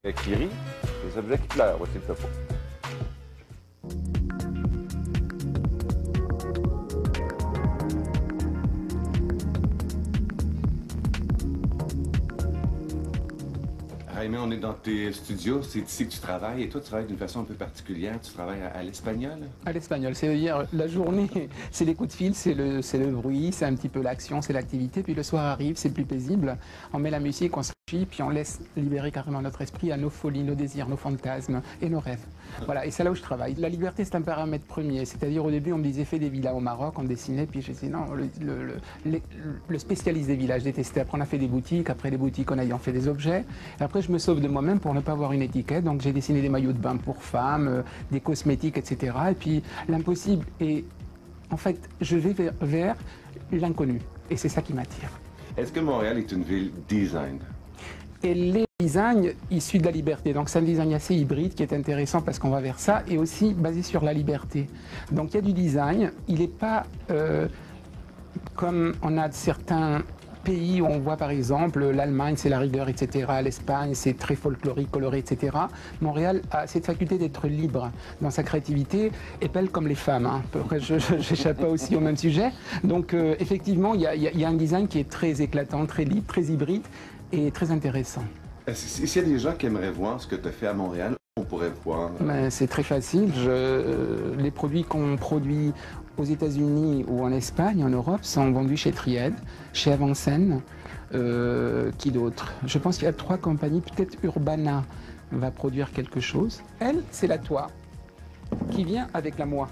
Qui rit, les objets qui pleurent, voici le topo. Jaime, on est dans tes studios, c'est ici que tu travailles, et toi tu travailles d'une façon un peu particulière, tu travailles à l'espagnol? À l'espagnol, c'est-à-dire la journée, c'est les coups de fil, c'est le bruit, c'est un petit peu l'action, c'est l'activité, puis le soir arrive, c'est plus paisible, on met la musique, on se réfugie, puis on laisse libérer carrément notre esprit à nos folies, nos désirs, nos fantasmes et nos rêves. Voilà, et c'est là où je travaille. La liberté, c'est un paramètre premier, c'est-à-dire au début on me disait fais des villas au Maroc, on dessinait, puis j'ai dit non, le spécialiste des villas, je détestais. Après on a fait des boutiques, après les boutiques on a fait des objets, et après je me sauve de moi-même pour ne pas avoir une étiquette, donc j'ai dessiné des maillots de bain pour femmes, des cosmétiques, etc. Et puis l'impossible, et en fait je vais vers l'inconnu, et c'est ça qui m'attire. Est-ce que Montréal est une ville design? Et les designs issus de la liberté, donc c'est un design assez hybride qui est intéressant parce qu'on va vers ça, et aussi basé sur la liberté. Donc il y a du design, il n'est pas comme on a certains pays où on voit par exemple l'Allemagne c'est la rigueur, etc. L'Espagne c'est très folklorique, coloré, etc. Montréal a cette faculté d'être libre dans sa créativité, et belle comme les femmes. Hein. Après, je n'échappe pas aussi au même sujet. Donc effectivement il y a un design qui est très éclatant, très libre, très hybride et très intéressant. S'il y a des gens qui aimeraient voir ce que tu as fait à Montréal, on pourrait voir. C'est très facile. Les produits qu'on produit aux États-Unis ou en Espagne, en Europe, sont vendus chez Tried, chez Avancen. Qui d'autre? Je pense qu'il y a 3 compagnies. Peut-être Urbana va produire quelque chose. Elle, c'est la Toi, qui vient avec la Moi.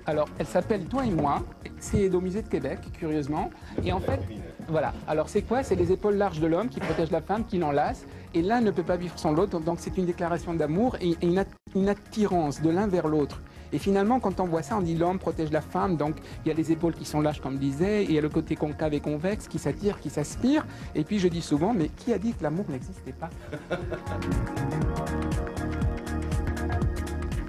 Alors, elle s'appelle Toi et Moi. C'est au musée de Québec, curieusement. Et en fait, voilà. Alors, c'est quoi? C'est les épaules larges de l'homme qui protègent la femme, qui l'enlace. Et l'un ne peut pas vivre sans l'autre. Donc, c'est une déclaration d'amour et une attirance de l'un vers l'autre. Et finalement, quand on voit ça, on dit l'homme protège la femme. Donc, il y a les épaules qui sont lâches, comme je disais. Et il y a le côté concave et convexe qui s'attire, qui s'aspire. Et puis, je dis souvent, mais qui a dit que l'amour n'existait pas?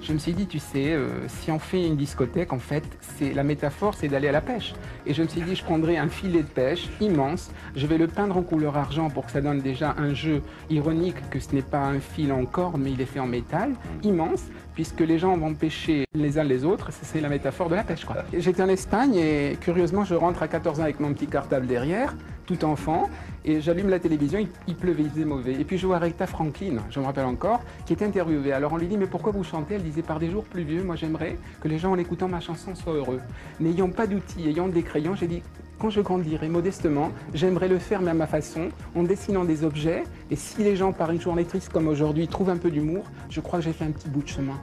Je me suis dit, tu sais, si on fait une discothèque, en fait, la métaphore, c'est d'aller à la pêche. Et je me suis dit, je prendrai un filet de pêche immense, je vais le peindre en couleur argent pour que ça donne déjà un jeu ironique, que ce n'est pas un fil en corde, mais il est fait en métal, immense, puisque les gens vont pêcher les uns les autres, c'est la métaphore de la pêche, quoi. J'étais en Espagne et curieusement, je rentre à 14 ans avec mon petit cartable derrière, tout enfant, et j'allume la télévision, il pleuvait, il faisait mauvais. Et puis je vois Aretha Franklin, je me rappelle encore, qui est interviewée. Alors on lui dit, mais pourquoi vous chantez? Elle disait, par des jours pluvieux, moi j'aimerais que les gens en écoutant ma chanson soient heureux. N'ayant pas d'outils, ayant des crayons, j'ai dit, quand je grandirai modestement, j'aimerais le faire mais à ma façon, en dessinant des objets. Et si les gens, par une journée triste comme aujourd'hui, trouvent un peu d'humour, je crois que j'ai fait un petit bout de chemin.